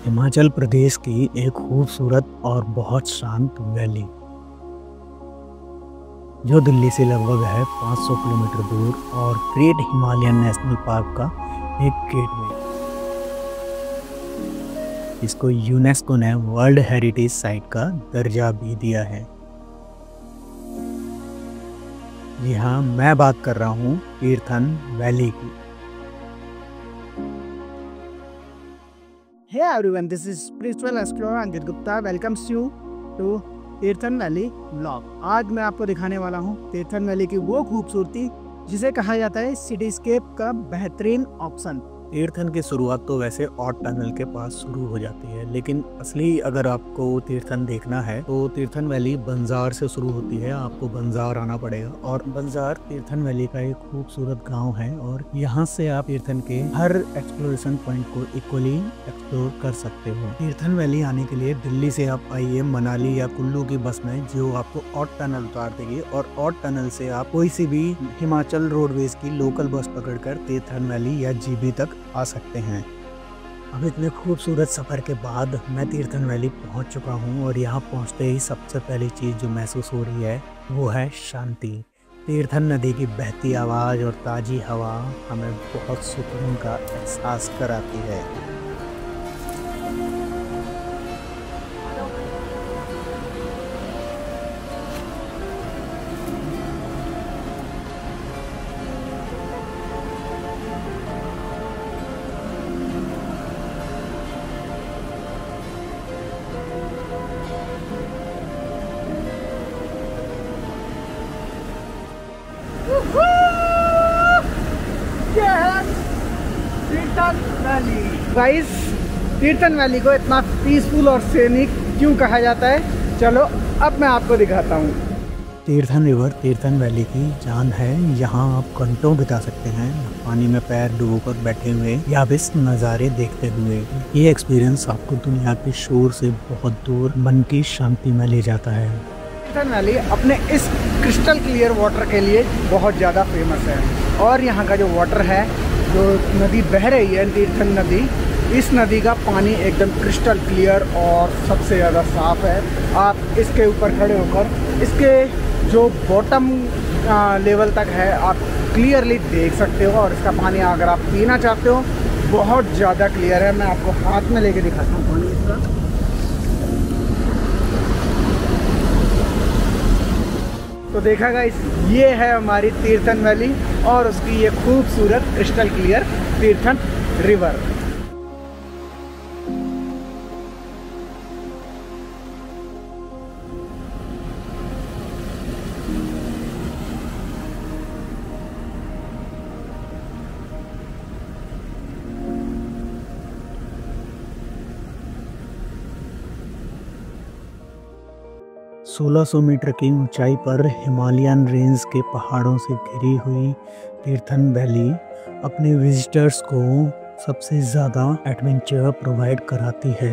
हिमाचल प्रदेश की एक खूबसूरत और बहुत शांत वैली जो दिल्ली से लगभग है 500 किलोमीटर दूर और ग्रेट हिमालयन नेशनल पार्क का एक गेटवे। इसको यूनेस्को ने वर्ल्ड हेरिटेज साइट का दर्जा भी दिया है। जी हाँ, मैं बात कर रहा हूँ तीर्थन वैली की। Hey everyone, this is Spiritual Explorer Anjit Gupta welcomes you to Tirthan valley vlog. आज मैं आपको दिखाने वाला हूँ तीर्थन वैली की वो खूबसूरती जिसे कहा जाता है सिटीस्केप का बेहतरीन ऑप्शन। तीर्थन की शुरुआत तो वैसे ऑट टनल के पास शुरू हो जाती है, लेकिन असली अगर आपको तीर्थन देखना है तो तीर्थन वैली बंजार से शुरू होती है। आपको बंजार आना पड़ेगा और बंजार तीर्थन वैली का एक खूबसूरत गांव है और यहाँ से आप तीर्थन के हर एक्सप्लोरेशन पॉइंट को इक्वली एक्सप्लोर कर सकते हो। तीर्थन वैली आने के लिए दिल्ली से आप आइए मनाली या कुल्लू की बस में, जो आपको ऑट टनल उतार देगी और ऑट टनल से आप कोई सी भी हिमाचल रोडवेज की लोकल बस पकड़कर तीर्थन वैली या जीबी तक आ सकते हैं। अब इतने खूबसूरत सफ़र के बाद मैं तीर्थन वैली पहुंच चुका हूं और यहां पहुंचते ही सबसे पहली चीज़ जो महसूस हो रही है वो है शांति। तीर्थन नदी की बहती आवाज़ और ताज़ी हवा हमें बहुत सुकून का एहसास कराती है। Tirthan valley guys, Tirthan valley को इतना पीसफुल और सीनिक क्यों कहा जाता है, चलो अब मैं आपको दिखाता हूँ। तीर्थन रिवर तीर्थन वैली की जान है। यहाँ आप घंटों बिता सकते हैं पानी में पैर डुबोकर बैठे हुए या बिस नज़ारे देखते हुए। ये एक्सपीरियंस आपको दुनिया के शोर से बहुत दूर मन की शांति में ले जाता है। तीर्थन वैली अपने इस क्रिस्टल क्लियर वाटर के लिए बहुत ज़्यादा फेमस है और यहाँ का जो वाटर है, जो नदी बह रही है तीर्थन नदी, इस नदी का पानी एकदम क्रिस्टल क्लियर और सबसे ज़्यादा साफ़ है। आप इसके ऊपर खड़े होकर इसके जो बॉटम लेवल तक है आप क्लियरली देख सकते हो और इसका पानी अगर आप पीना चाहते हो बहुत ज़्यादा क्लियर है। मैं आपको हाथ में लेके दिखाता हूँ पानी इसका। तो देखा गाइस, ये है हमारी तीर्थन वैली और उसकी ये खूबसूरत क्रिस्टल क्लियर तीर्थन रिवर। सोलह 1600 मीटर की ऊंचाई पर हिमालयन रेंज के पहाड़ों से घिरी हुई तीर्थन वैली अपने विजिटर्स को सबसे ज़्यादा एडवेंचर प्रोवाइड कराती है।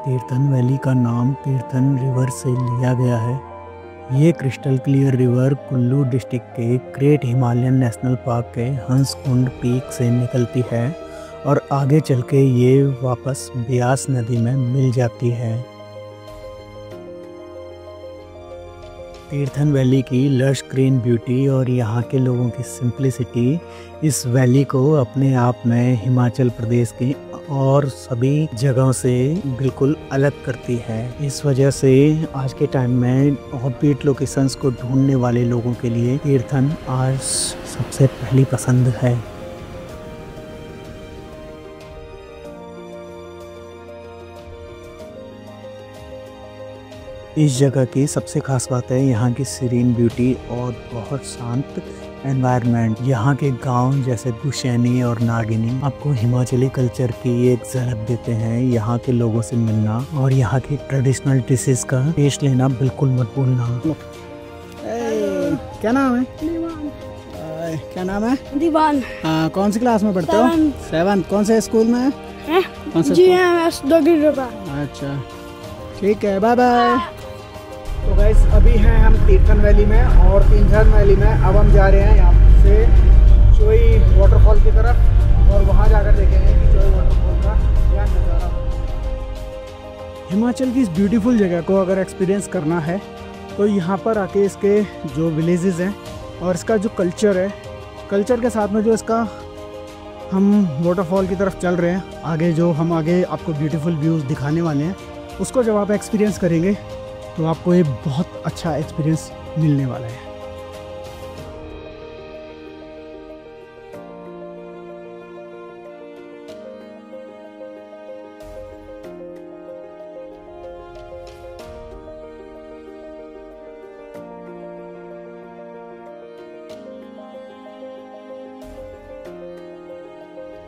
तीर्थन वैली का नाम तीर्थन रिवर से लिया गया है। ये crystal clear river Kullu district के ग्रेट हिमालयन नेशनल पार्क के हंसकुंड पीक से निकलती है और आगे चल के ये वापस ब्यास नदी में मिल जाती है। तीर्थन वैली की लश ग्रीन ब्यूटी और यहाँ के लोगों की सिंप्लिसिटी इस वैली को अपने आप में हिमाचल प्रदेश की और सभी जगहों से बिल्कुल अलग करती है। इस वजह से आज के टाइम में ऑफबीट लोकेशंस को ढूंढने वाले लोगों के लिए तीर्थन आज सबसे पहली पसंद है। इस जगह की सबसे खास बात है यहाँ की सीरीन ब्यूटी और बहुत शांत एनवायरनमेंट। यहाँ के गांव जैसे गुशैनी और नागिनी आपको हिमाचली कल्चर की एक झलक देते हैं। यहाँ के लोगों से मिलना और यहाँ की ट्रेडिशनल डिशेस का टेस्ट लेना बिल्कुल मत भूलना। क्या नाम है? क्या नाम है? दीवान। कौन सी क्लास में पढ़ते हो? 7th। कौन से स्कूल में है? कौन सा? GMS दोगीरोपा। अच्छा, ठीक है, बाय बाय। तो गाइस अभी हैं हम तीर्थन वैली में, और तीर्थन वैली में अब हम जा रहे हैं यहाँ से चोई वाटरफॉल की तरफ, और वहाँ जाकर देखेंगे कि चोई वाटरफॉल का क्या नज़ारा। हिमाचल की इस ब्यूटीफुल जगह को अगर एक्सपीरियंस करना है तो यहाँ पर आके इसके जो विलेजेस हैं और इसका जो कल्चर है, कल्चर के साथ में जो इसका हम वाटरफॉल की तरफ चल रहे हैं, आगे जो हम आगे आपको ब्यूटीफुल व्यूज़ दिखाने वाले हैं, उसको जब आप एक्सपीरियंस करेंगे तो आपको ये बहुत अच्छा एक्सपीरियंस मिलने वाला है।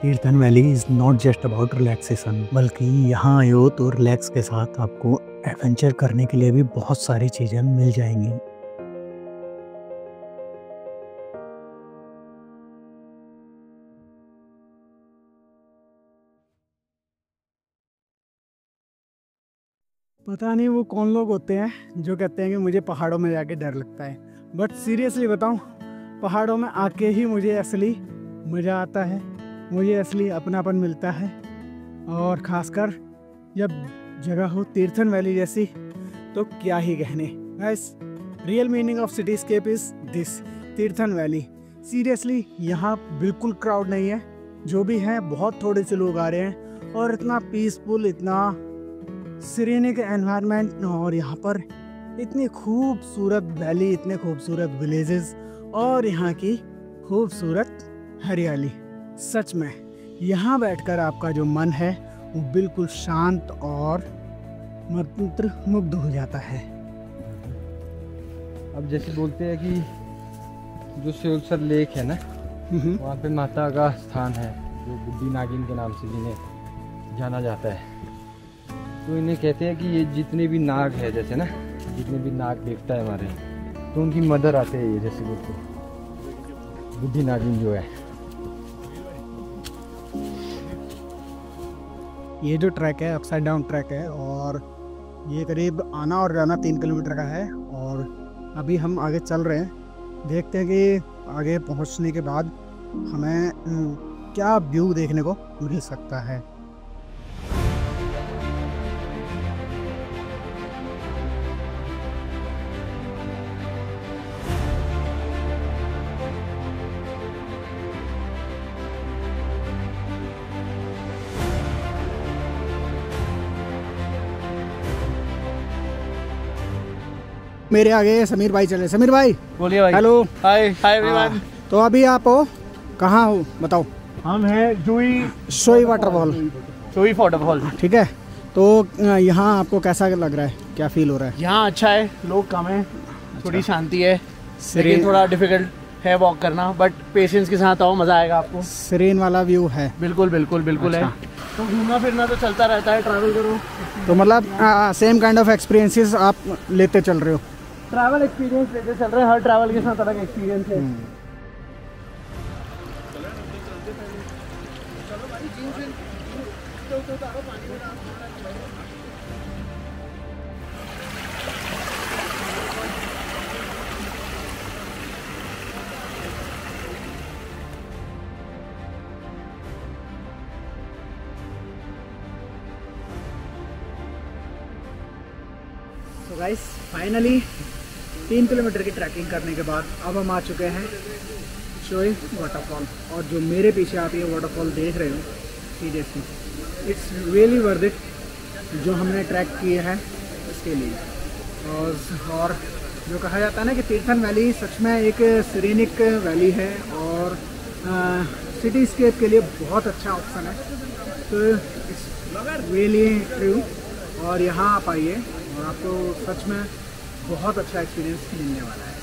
Tirthan valley is not just about relaxation, बल्कि यहाँ आए हो तो रिलैक्स के साथ आपको एडवेंचर करने के लिए भी बहुत सारी चीज़ें मिल जाएंगी। पता नहीं वो कौन लोग होते हैं जो कहते हैं कि मुझे पहाड़ों में जाके डर लगता है, बट सीरियसली बताऊं, पहाड़ों में आके ही मुझे असली मज़ा आता है, मुझे असली अपनापन मिलता है। और ख़ासकर जब जगह हो तीर्थन वैली जैसी, तो क्या ही कहने। Guys, real meaning of cityscape is this, Tirthan valley. Seriously यहाँ बिल्कुल क्राउड नहीं है, जो भी है बहुत थोड़े से लोग आ रहे हैं, और इतना पीसफुल, इतना सीरेनिक एनवायरनमेंट, और यहाँ पर इतनी खूबसूरत वैली, इतने खूबसूरत विलेजेस, और यहाँ की खूबसूरत हरियाली। सच में यहाँ बैठकर आपका जो मन है वो बिल्कुल शांत और मंत्र मुग्ध हो जाता है। अब जैसे बोलते हैं कि जो सेलसर लेक है ना, वहाँ पे माता का स्थान है, जो बुड्ढी नागिन के नाम से जिन्हें जाना जाता है। तो इन्हें कहते हैं कि ये जितने भी नाग है, जैसे ना जितने भी नाग देवता है हमारे, तो उनकी मदर आते हैं ये, जैसे बोलते हैं बुड्ढी नागिन जो है। ये जो ट्रैक है अपसाइड डाउन ट्रैक है, और ये करीब आना और जाना 3 किलोमीटर का है, और अभी हम आगे चल रहे हैं। देखते हैं कि आगे पहुंचने के बाद हमें क्या व्यू देखने को मिल सकता है। मेरे आगे समीर भाई चले। समीर भाई बोलिए भाई। हेलो, हाय हाय एवरीवन। तो अभी आप हो कहाँ हो बताओ? हम हैं चोई वाटरफॉल। चोई वाटरफॉल, ठीक है। तो यहाँ आपको कैसा लग रहा है, क्या फील हो रहा है? यहाँ अच्छा है, लोग कम है, थोड़ी शांति है, लेकिन थोड़ा डिफिकल्ट है वॉक करना, बट पेशेंस के साथ आओ, मज़ा आएगा आपको। सीरेन वाला व्यू है। बिल्कुल बिल्कुल बिल्कुल है। तो घूमना फिरना तो चलता रहता है, ट्रैवल करो तो मतलब सेम काइंड ऑफ एक्सपीरियंसेस आप लेते चल रहे हो? ट्रैवल एक्सपीरियंस लेते चल रहे हैं, हर ट्रैवल के साथ अलग एक्सपीरियंस है। तो गाइस फाइनली 3 किलोमीटर की ट्रैकिंग करने के बाद अब हम आ चुके हैं चोई वाटरफॉल, और जो मेरे पीछे आप ये वाटरफॉल देख रहे हो, seriously it's really worth it जो हमने ट्रैक किए हैं इसके लिए। और जो कहा जाता है ना कि तीर्थन वैली सच में एक सीरेनिक वैली है, और सिटी स्केप के लिए बहुत अच्छा ऑप्शन है। तो इट्स रियली ट्रू, और यहाँ आप आइए और आपको सच में बहुत अच्छा एक्सपीरियंस मिलने वाला है।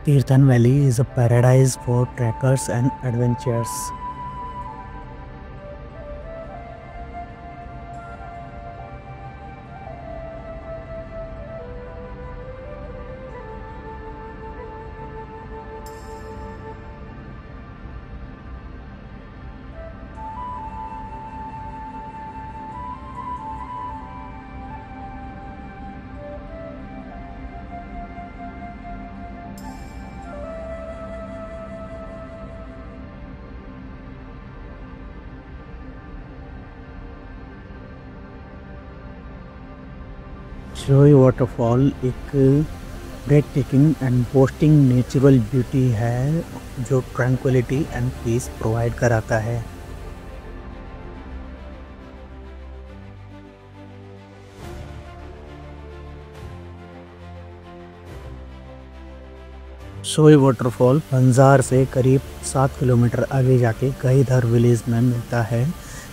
Tirthan Valley is a paradise for trekkers and adventurers. सोई वाटरफॉल एक breath taking and boasting natural beauty है जो ट्रैंक्विलिटी एंड पीस प्रोवाइड कराता है। सोई वाटरफॉल बंजार से करीब 7 किलोमीटर आगे जाके गईधर विलेज में मिलता है,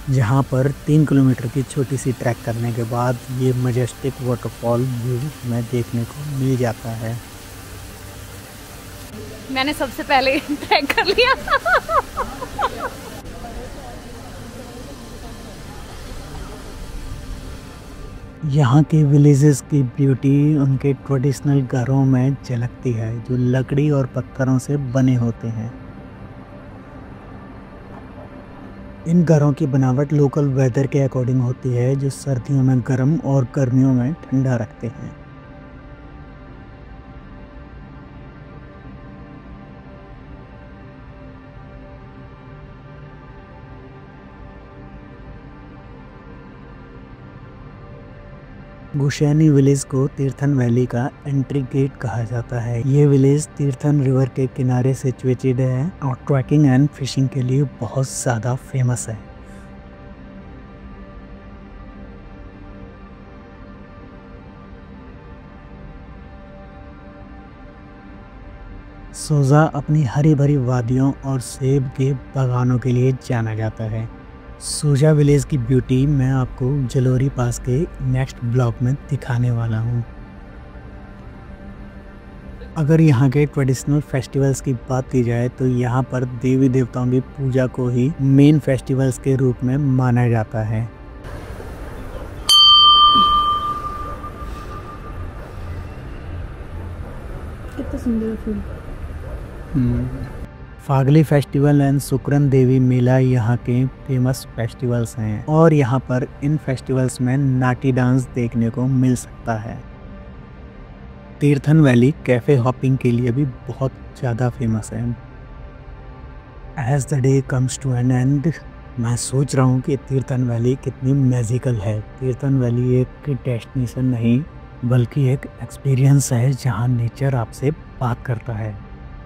जहाँ पर 3 किलोमीटर की छोटी सी ट्रैक करने के बाद ये मजेस्टिक वाटरफॉल व्यू में देखने को मिल जाता है। मैंने सबसे पहले ट्रैक कर लिया। यहाँ के विलेजेस की ब्यूटी उनके ट्रेडिशनल घरों में झलकती है जो लकड़ी और पत्थरों से बने होते हैं। इन घरों की बनावट लोकल वेदर के अकॉर्डिंग होती है, जो सर्दियों में गर्म और गर्मियों में ठंडा रखते हैं। गुशैनी विलेज को तीर्थन वैली का एंट्री गेट कहा जाता है। ये विलेज तीर्थन रिवर के किनारे सिचुएटेड है और ट्रैकिंग एंड फिशिंग के लिए बहुत ज़्यादा फेमस है। सोजा अपनी हरी भरी वादियों और सेब के बागानों के लिए जाना जाता है। सोजा विलेज की ब्यूटी मैं आपको जलोरी पास के नेक्स्ट ब्लॉग में दिखाने वाला हूँ। अगर यहाँ के ट्रेडिशनल फेस्टिवल्स की बात की जाए तो यहाँ पर देवी देवताओं की पूजा को ही मेन फेस्टिवल्स के रूप में माना जाता है। कितना सुंदर फूल। फागली फेस्टिवल एंड सुकरन देवी मेला यहाँ के फेमस फेस्टिवल्स हैं और यहाँ पर इन फेस्टिवल्स में नाटी डांस देखने को मिल सकता है। तीर्थन वैली कैफ़े हॉपिंग के लिए भी बहुत ज़्यादा फेमस है। As the day comes to an end मैं सोच रहा हूँ कि तीर्थन वैली कितनी मैजिकल है। तीर्थन वैली एक डेस्टिनेशन नहीं बल्कि एक एक्सपीरियंस है जहाँ नेचर आपसे बात करता है।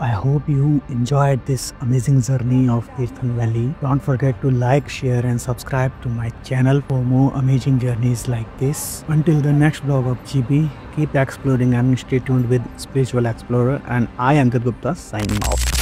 I hope you enjoyed this amazing journey of Tirthan Valley. Don't forget to like, share and subscribe to my channel for more amazing journeys like this. Until the next vlog of GB, keep exploring and stay tuned with Spiritual Explorer, and I, Ankit Gupta, signing off.